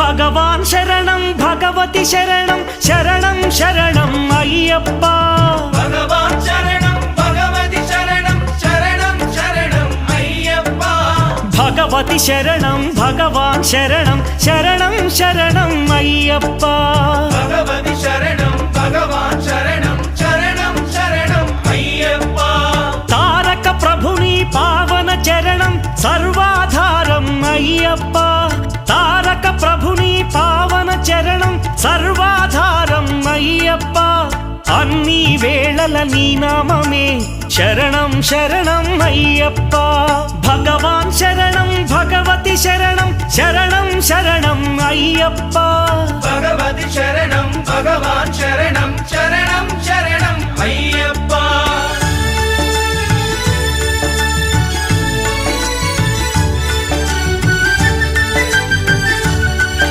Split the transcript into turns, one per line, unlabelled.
భగవాన్ శరణం భగవతి శరణం శరణం శరణం అయ్యప్ప
భగవాన్ శరణం భగవతి శరణం శరణం శరణం అయ్యప్ప
భగవతి శరణం భగవాన్ శరణం శరణం శరణం అయ్యప్ప
భగవతి శరణం భగవాన్ శరణం శరణం శరణం అయ్యప్ప
తారక ప్రభుని పావన చరణం సర్వాధారం అయ్యప్ప తారక ప్రభుని పావన చరణం సర్వాధారం అయ్యప్ప అన్ని వేళల నీ నామమే శరణం శరణం అయ్యప్ప భగవాన్ శరణం భగవతి శరణం శరణం శరణం అయ్యప్ప
భగవతి శరణం భగవాన్ శరణం